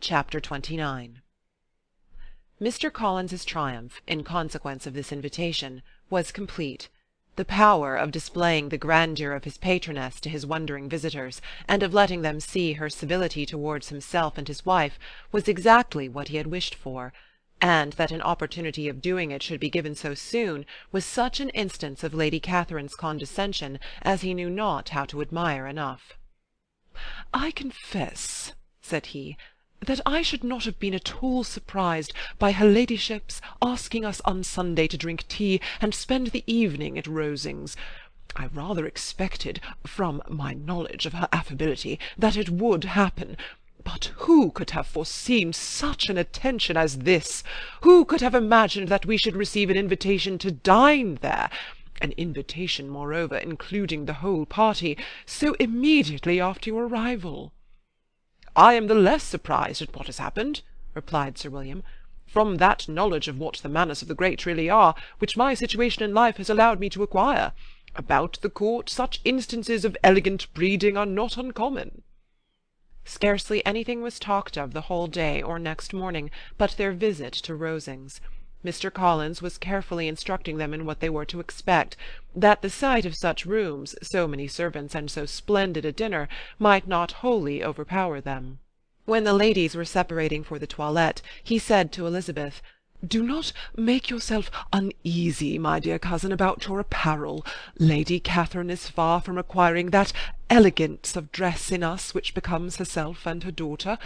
Chapter 29 Mr. Collins's triumph, in consequence of this invitation, was complete. The power of displaying the grandeur of his patroness to his wondering visitors, and of letting them see her civility towards himself and his wife, was exactly what he had wished for, and that an opportunity of doing it should be given so soon was such an instance of Lady Catherine's condescension as he knew not how to admire enough. "I confess," said he, "that I should not have been at all surprised by her ladyship's asking us on Sunday to drink tea and spend the evening at Rosings. I rather expected, from my knowledge of her affability, that it would happen. But who could have foreseen such an attention as this? Who could have imagined that we should receive an invitation to dine there? An invitation, moreover, including the whole party, so immediately after your arrival." "I am the less surprised at what has happened," replied Sir William, "from that knowledge of what the manners of the great really are, which my situation in life has allowed me to acquire. About the court such instances of elegant breeding are not uncommon." Scarcely anything was talked of the whole day or next morning but their visit to Rosings. Mr. Collins was carefully instructing them in what they were to expect, that the sight of such rooms, so many servants, and so splendid a dinner, might not wholly overpower them. When the ladies were separating for the toilette, he said to Elizabeth, "Do not make yourself uneasy, my dear cousin, about your apparel. Lady Catherine is far from acquiring that elegance of dress in us which becomes herself and her daughter.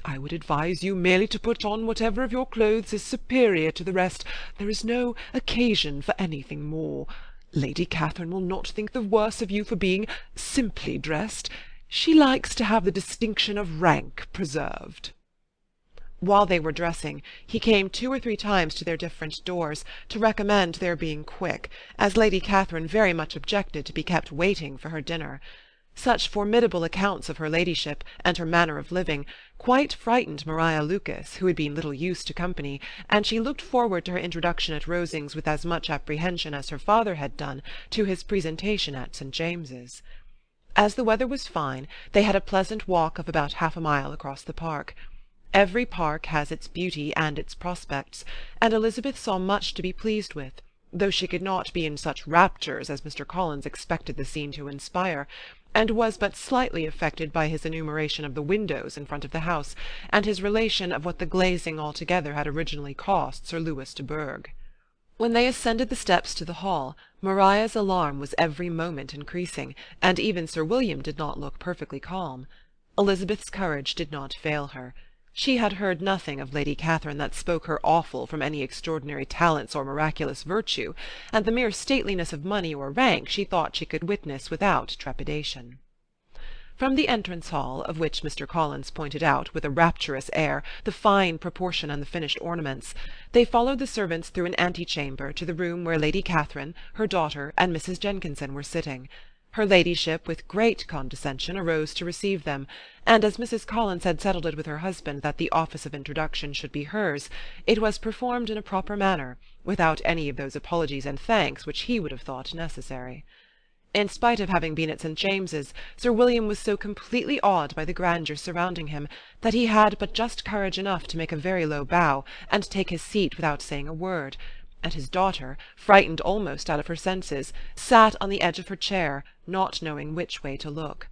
I would advise you merely to put on whatever of your clothes is superior to the rest. There is no occasion for anything more. Lady Catherine will not think the worse of you for being simply dressed. She likes to have the distinction of rank preserved." While they were dressing, he came 2 or 3 times to their different doors, to recommend their being quick, as Lady Catherine very much objected to be kept waiting for her dinner. Such formidable accounts of her ladyship, and her manner of living, quite frightened Maria Lucas, who had been little used to company, and she looked forward to her introduction at Rosings with as much apprehension as her father had done to his presentation at St. James's. As the weather was fine, they had a pleasant walk of about half a mile across the park. Every park has its beauty and its prospects, and Elizabeth saw much to be pleased with, though she could not be in such raptures as Mr. Collins expected the scene to inspire, and was but slightly affected by his enumeration of the windows in front of the house, and his relation of what the glazing altogether had originally cost Sir Louis de Bourgh. When they ascended the steps to the hall, Maria's alarm was every moment increasing, and even Sir William did not look perfectly calm. Elizabeth's courage did not fail her. She had heard nothing of Lady Catherine that spoke her awful from any extraordinary talents or miraculous virtue, and the mere stateliness of money or rank she thought she could witness without trepidation. From the entrance-hall, of which Mr. Collins pointed out, with a rapturous air, the fine proportion and the finished ornaments, they followed the servants through an antechamber to the room where Lady Catherine, her daughter, and Mrs. Jenkinson were sitting. Her ladyship, with great condescension, arose to receive them, and as Mrs. Collins had settled it with her husband that the office of introduction should be hers, it was performed in a proper manner, without any of those apologies and thanks which he would have thought necessary. In spite of having been at St. James's, Sir William was so completely awed by the grandeur surrounding him that he had but just courage enough to make a very low bow, and take his seat without saying a word, and his daughter, frightened almost out of her senses, sat on the edge of her chair, not knowing which way to look.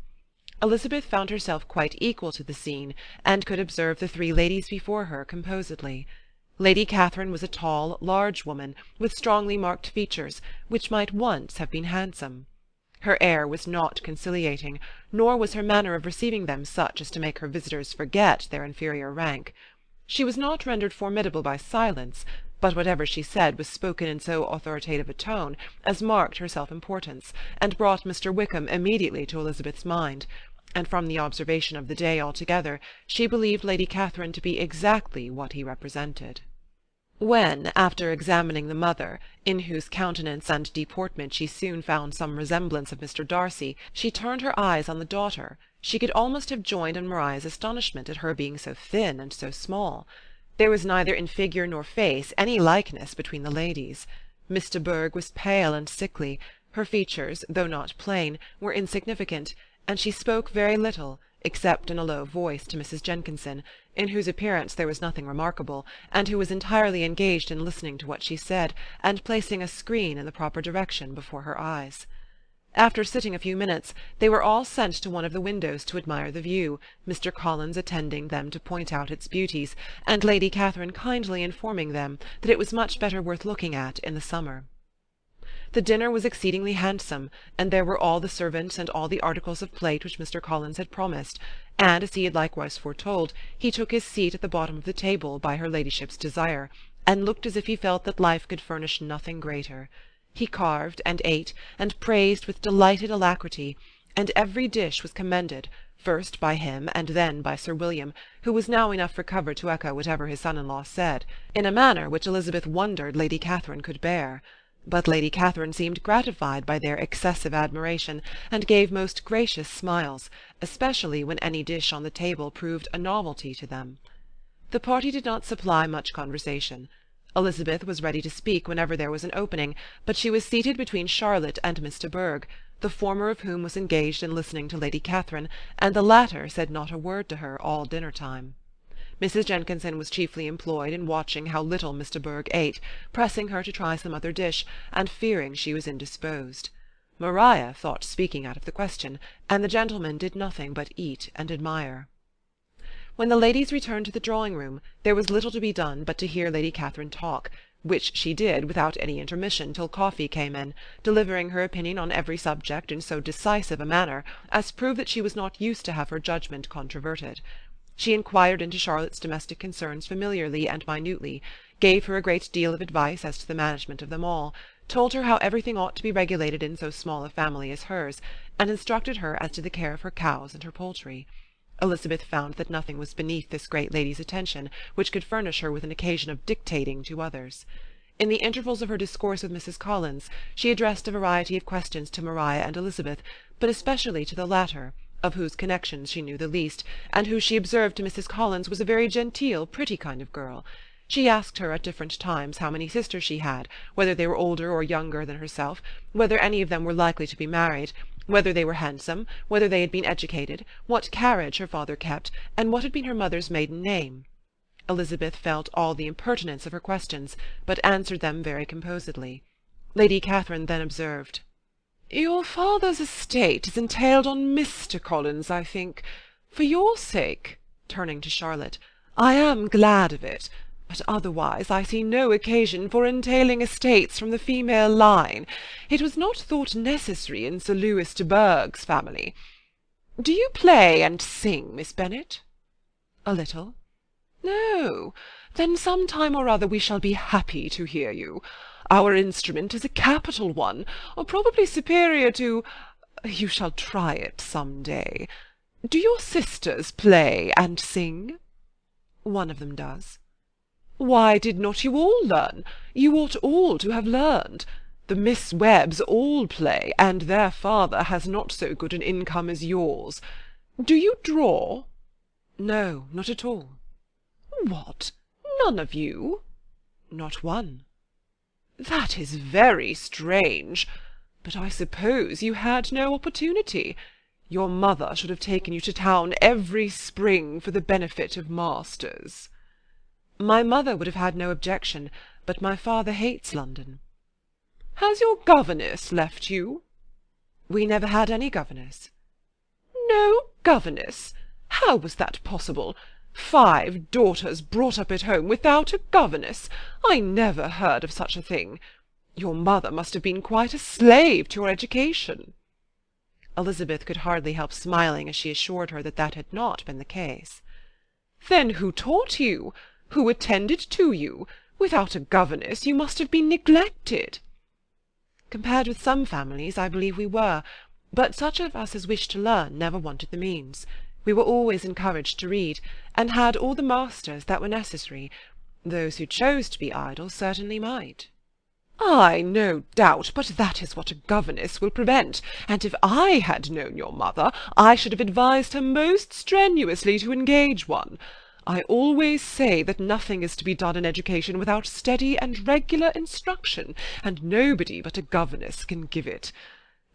Elizabeth found herself quite equal to the scene, and could observe the 3 ladies before her composedly. Lady Catherine was a tall, large woman, with strongly marked features, which might once have been handsome. Her air was not conciliating, nor was her manner of receiving them such as to make her visitors forget their inferior rank. She was not rendered formidable by silence, but whatever she said was spoken in so authoritative a tone as marked her self-importance, and brought Mr. Wickham immediately to Elizabeth's mind, and from the observation of the day altogether she believed Lady Catherine to be exactly what he represented. When, after examining the mother, in whose countenance and deportment she soon found some resemblance of Mr. Darcy, she turned her eyes on the daughter, she could almost have joined in Maria's astonishment at her being so thin and so small. There was neither in figure nor face any likeness between the ladies. Miss de Bourgh was pale and sickly, her features, though not plain, were insignificant, and she spoke very little, except in a low voice to Mrs. Jenkinson, in whose appearance there was nothing remarkable, and who was entirely engaged in listening to what she said, and placing a screen in the proper direction before her eyes. After sitting a few minutes, they were all sent to one of the windows to admire the view, Mr. Collins attending them to point out its beauties, and Lady Catherine kindly informing them that it was much better worth looking at in the summer. The dinner was exceedingly handsome, and there were all the servants and all the articles of plate which Mr. Collins had promised, and, as he had likewise foretold, he took his seat at the bottom of the table by her ladyship's desire, and looked as if he felt that life could furnish nothing greater. He carved, and ate, and praised with delighted alacrity, and every dish was commended, first by him and then by Sir William, who was now enough recovered to echo whatever his son-in-law said, in a manner which Elizabeth wondered Lady Catherine could bear. But Lady Catherine seemed gratified by their excessive admiration, and gave most gracious smiles, especially when any dish on the table proved a novelty to them. The party did not supply much conversation. Elizabeth was ready to speak whenever there was an opening, but she was seated between Charlotte and Miss de Bourgh, the former of whom was engaged in listening to Lady Catherine, and the latter said not a word to her all dinner-time. Mrs. Jenkinson was chiefly employed in watching how little Miss de Bourgh ate, pressing her to try some other dish, and fearing she was indisposed. Maria thought speaking out of the question, and the gentlemen did nothing but eat and admire. When the ladies returned to the drawing-room, there was little to be done but to hear Lady Catherine talk, which she did without any intermission till coffee came in, delivering her opinion on every subject in so decisive a manner as proved that she was not used to have her judgment controverted. She inquired into Charlotte's domestic concerns familiarly and minutely, gave her a great deal of advice as to the management of them all, told her how everything ought to be regulated in so small a family as hers, and instructed her as to the care of her cows and her poultry. Elizabeth found that nothing was beneath this great lady's attention which could furnish her with an occasion of dictating to others. In the intervals of her discourse with Mrs. Collins, she addressed a variety of questions to Maria and Elizabeth, but especially to the latter, of whose connections she knew the least, and who she observed to Mrs. Collins was a very genteel, pretty kind of girl. She asked her at different times how many sisters she had, whether they were older or younger than herself, whether any of them were likely to be married, whether they were handsome, whether they had been educated, what carriage her father kept, and what had been her mother's maiden name. Elizabeth felt all the impertinence of her questions, but answered them very composedly. Lady Catherine then observed, "Your father's estate is entailed on Mr. Collins, I think. For your sake," turning to Charlotte, "I am glad of it. But otherwise I see no occasion for entailing estates from the female line. It was not thought necessary in Sir Lewis de Bourgh's family. Do you play and sing, Miss Bennet?" "A little." "No. Then some time or other we shall be happy to hear you. Our instrument is a capital one, or probably superior to— you shall try it some day. Do your sisters play and sing?" "One of them does." "Why did not you all learn? You ought all to have learned. The Miss Webbs all play, and their father has not so good an income as yours. Do you draw?" "No, not at all." "What? None of you?" "Not one." "That is very strange. But I suppose you had no opportunity. Your mother should have taken you to town every spring for the benefit of masters." "My mother would have had no objection, but my father hates London." "Has your governess left you?" "We never had any governess." "No governess? How was that possible? 5 daughters brought up at home without a governess! I never heard of such a thing. Your mother must have been quite a slave to your education." Elizabeth could hardly help smiling as she assured her that that had not been the case. "Then who taught you? Who attended to you? Without a governess you must have been neglected." "Compared with some families, I believe we were, but such of us as wished to learn never wanted the means. We were always encouraged to read, and had all the masters that were necessary. Those who chose to be idle certainly might." "Ay, no doubt, but that is what a governess will prevent, and if I had known your mother, I should have advised her most strenuously to engage one. I always say that nothing is to be done in education without steady and regular instruction, and nobody but a governess can give it.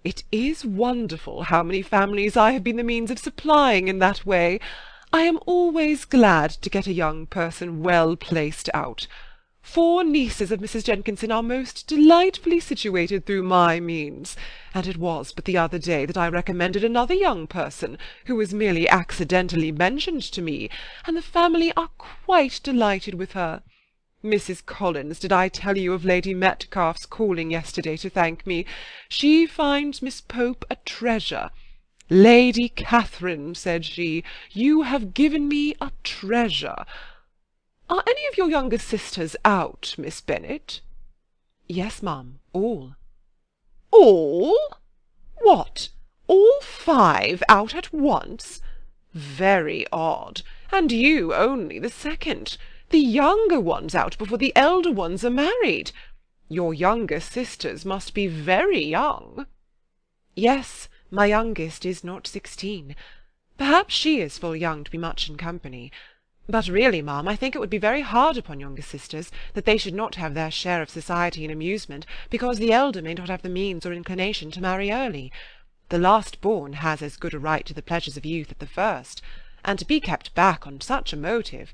It is wonderful how many families I have been the means of supplying in that way. I am always glad to get a young person well placed out. 4 nieces of Mrs. Jenkinson are most delightfully situated through my means, and it was but the other day that I recommended another young person, who was merely accidentally mentioned to me, and the family are quite delighted with her. Mrs. Collins, did I tell you of Lady Metcalfe's calling yesterday to thank me? She finds Miss Pope a treasure. Lady Catherine, said she, you have given me a treasure. Are any of your younger sisters out, Miss Bennet? Yes, ma'am, all. All? What, all 5 out at once? Very odd, and you only the second. The younger ones out before the elder ones are married. Your younger sisters must be very young. Yes, my youngest is not 16. Perhaps she is full young to be much in company. But really, ma'am, I think it would be very hard upon younger sisters that they should not have their share of society and amusement, because the elder may not have the means or inclination to marry early. The last-born has as good a right to the pleasures of youth as the first, and to be kept back on such a motive,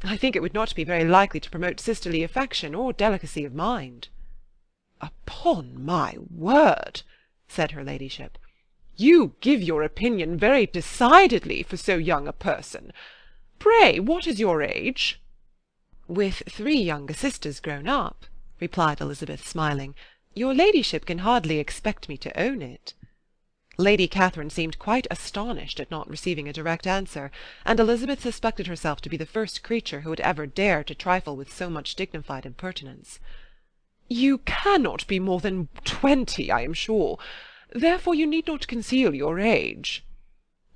I think it would not be very likely to promote sisterly affection or delicacy of mind. Upon my word, said her ladyship, you give your opinion very decidedly for so young a person. Pray, what is your age? With 3 younger sisters grown up, replied Elizabeth, smiling, your ladyship can hardly expect me to own it. Lady Catherine seemed quite astonished at not receiving a direct answer, and Elizabeth suspected herself to be the first creature who had ever dared to trifle with so much dignified impertinence. You cannot be more than 20, I am sure. Therefore you need not conceal your age.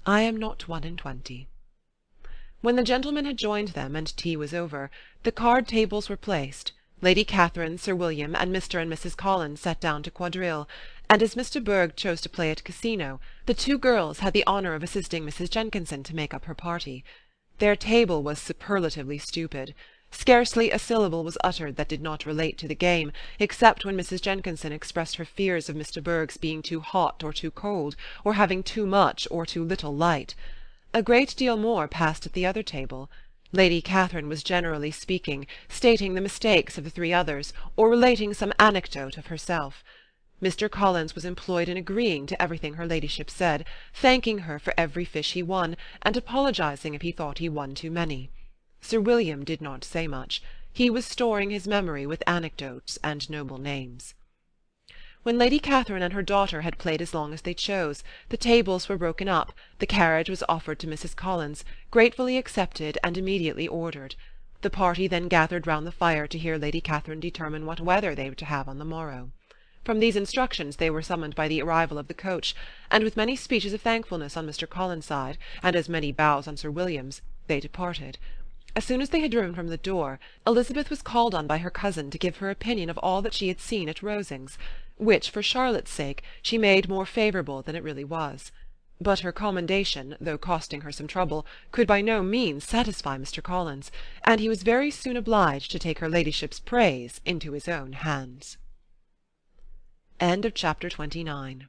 I am not 21. When the gentlemen had joined them, and tea was over, the card-tables were placed. Lady Catherine, Sir William, and Mr. and Mrs. Collins sat down to quadrille, and as Mr. Berg chose to play at casino, the 2 girls had the honour of assisting Mrs. Jenkinson to make up her party. Their table was superlatively stupid. Scarcely a syllable was uttered that did not relate to the game, except when Mrs. Jenkinson expressed her fears of Mr. Berg's being too hot or too cold, or having too much or too little light. A great deal more passed at the other table. Lady Catherine was generally speaking, stating the mistakes of the 3 others, or relating some anecdote of herself. Mr. Collins was employed in agreeing to everything her ladyship said, thanking her for every fish he won, and apologizing if he thought he won too many. Sir William did not say much. He was storing his memory with anecdotes and noble names. When Lady Catherine and her daughter had played as long as they chose, the tables were broken up, the carriage was offered to Mrs. Collins, gratefully accepted, and immediately ordered. The party then gathered round the fire to hear Lady Catherine determine what weather they were to have on the morrow. From these instructions they were summoned by the arrival of the coach, and with many speeches of thankfulness on Mr. Collins' side, and as many bows on Sir William's, they departed. As soon as they had driven from the door, Elizabeth was called on by her cousin to give her opinion of all that she had seen at Rosings, which, for Charlotte's sake, she made more favourable than it really was. But her commendation, though costing her some trouble, could by no means satisfy Mr. Collins, and he was very soon obliged to take her ladyship's praise into his own hands. Chapter 29